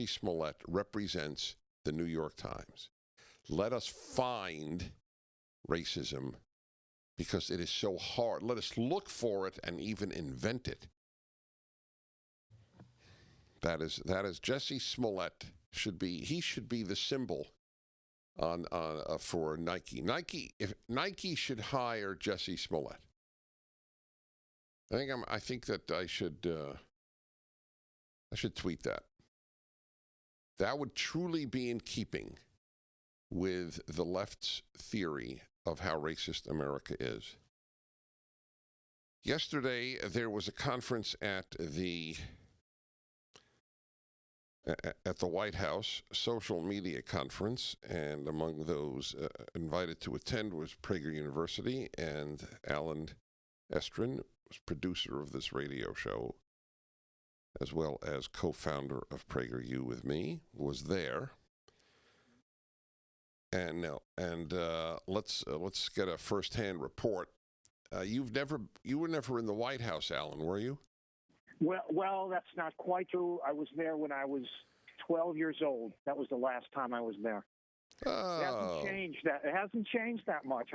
Smollett represents the New York Times. Let us find racism because it is so hard. Let us look for it and even invent it. That is Jesse Smollett should be the symbol for Nike. Nike should hire Jesse Smollett. I think that I should tweet that. That would truly be in keeping with the left's theory of how racist America is. Yesterday, there was a conference at the White House, social media conference, and among those invited to attend was Prager University, and Alan Estrin was producer of this radio show, as well as co-founder of PragerU with me, was there. And let's get a first-hand report. You were never in the White House, Alan, were you? Well, that's not quite true. I was there when I was 12 years old. That was the last time I was there. Oh. It hasn't changed that much.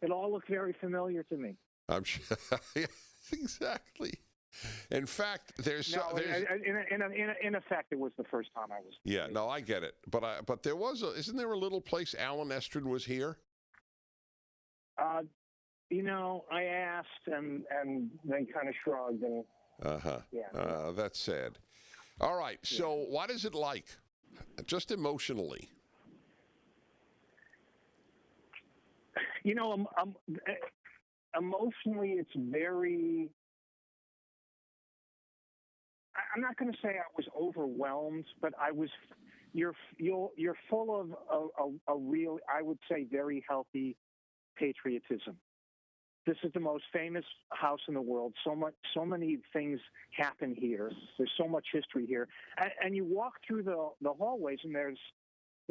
It all looked very familiar to me. I'm sure. Exactly. In fact, in effect, it was the first time I was. Yeah, no, I get it. But there was isn't there a little place Alan Estrin was here? I asked, and they kind of shrugged. And, yeah. That's sad. All right. So, what is it like, just emotionally? Emotionally, it's very. I'm not going to say I was overwhelmed, but I was. You're full of a real, I would say, very healthy patriotism. This is the most famous house in the world. So many things happen here. There's so much history here, and you walk through the hallways, and there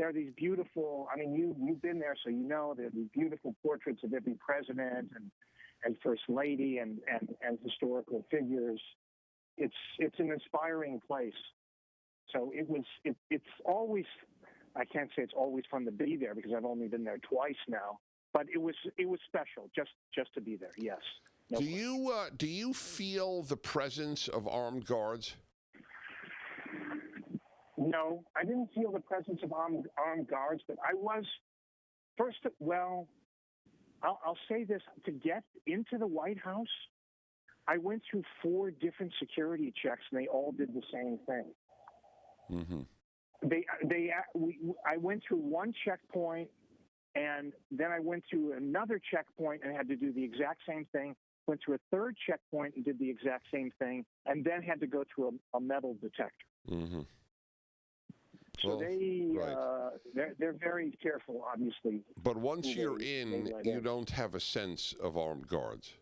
are these beautiful. I mean, you've been there, so you know there are these beautiful portraits of every president and first lady and historical figures. It's an inspiring place. So it's always. I can't say it's always fun to be there because I've only been there twice now. But it was special just to be there. Yes. No question. Do you feel the presence of armed guards? No, I didn't feel the presence of armed guards, but I was first. Well, I'll say this: to get into the White House, I went through 4 different security checks, and they all did the same thing. Mm-hmm. I went through one checkpoint. And then I went to another checkpoint and had to do the exact same thing. Went to a third checkpoint and did the exact same thing, and then had to go through a metal detector. Mm-hmm. So they're very careful, obviously. But once you're in, you don't have a sense of armed guards.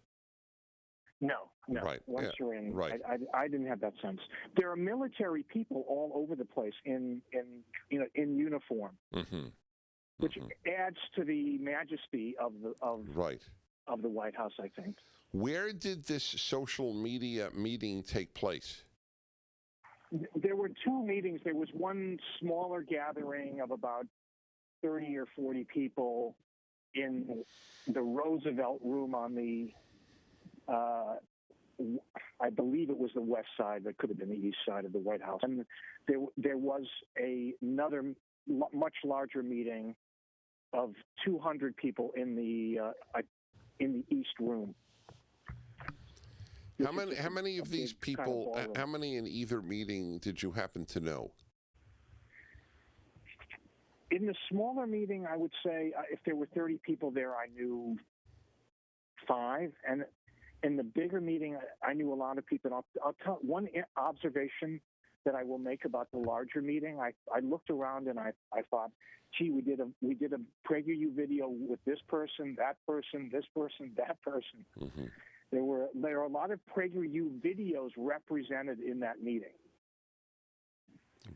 No. Right. Once you're in, right. I didn't have that sense. There are military people all over the place in uniform. Mm-hmm. Which adds to the majesty of the White House, I think. Where did this social media meeting take place? There were 2 meetings. There was one smaller gathering of about 30 or 40 people in the Roosevelt Room on the, I believe it was the west side, but could have been the east side of the White House. And there was another much larger meeting of 200 people in the East Room. How many of these people? How many in either meeting did you happen to know? In the smaller meeting, I would say if there were 30 people there, I knew 5, and in the bigger meeting, I knew a lot of people. I'll tell one observation that I will make about the larger meeting. I looked around and I thought, gee, we did a PragerU video with this person, that person, this person, that person. Mm-hmm. There were a lot of PragerU videos represented in that meeting.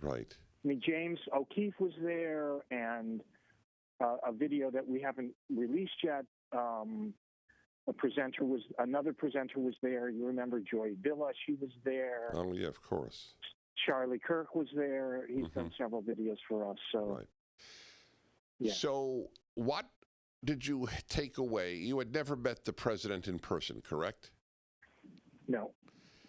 Right. I mean, James O'Keefe was there, and a video that we haven't released yet. Another presenter was there. You remember Joy Villa? She was there. Oh yeah, of course. Charlie Kirk was there. He's done several videos for us. So, Right. yeah. So what did you take away? You had never met the president in person, correct? No.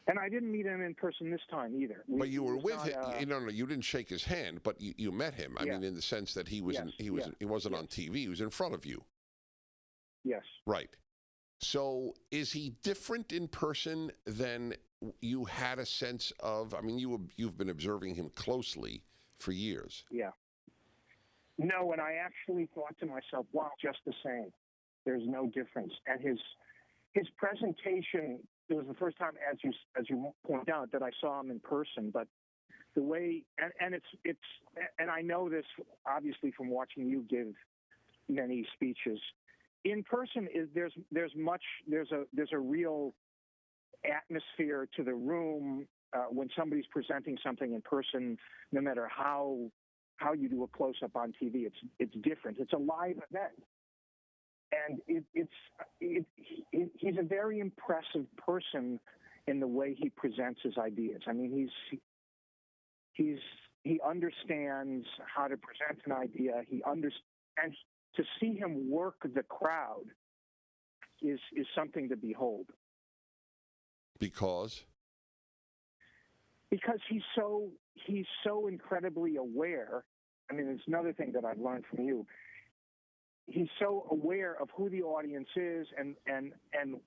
And I didn't meet him in person this time either. But you were with him. No, you didn't shake his hand, but you met him. I mean, in the sense that he was he wasn't on TV. He was in front of you. Yes. Right. So is he different in person than you had a sense of? I mean, you've been observing him closely for years. Yeah. No, and I actually thought to myself, wow, just the same. There's no difference. And his presentation, it was the first time, as you point out, that I saw him in person. But the way, and it's, and I know this obviously from watching you give many speeches. In person, there's a real atmosphere to the room when somebody's presenting something in person. No matter how you do a close up on TV, it's different. It's a live event, and he's a very impressive person in the way he presents his ideas. I mean, he understands how to present an idea. And to see him work the crowd is something to behold. Because he's so incredibly aware. I mean, it's another thing that I've learned from you. He's so aware of who the audience is and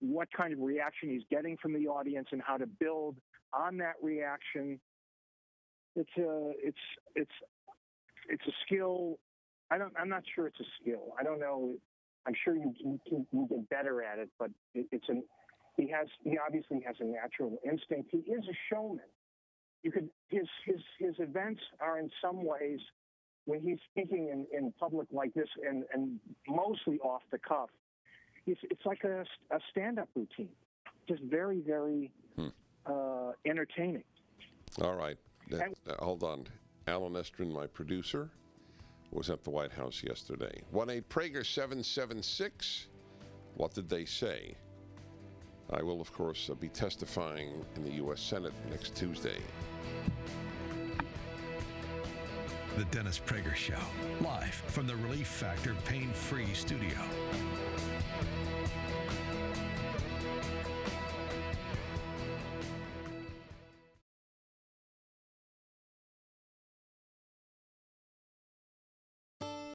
what kind of reaction he's getting from the audience and how to build on that reaction. It's a skill. I'm not sure it's a skill. I don't know. I'm sure you can get better at it, but he obviously has a natural instinct. He is a showman. His events are in some ways, when he's speaking in public like this and mostly off the cuff, it's like a stand-up routine. Just very, very entertaining. All right. Hold on. Alan Estrin, my producer, was at the White House yesterday. 1-8-PRAGER-776. What did they say? I will, of course, be testifying in the U.S. Senate next Tuesday. The Dennis Prager Show, live from the Relief Factor Pain-Free Studio.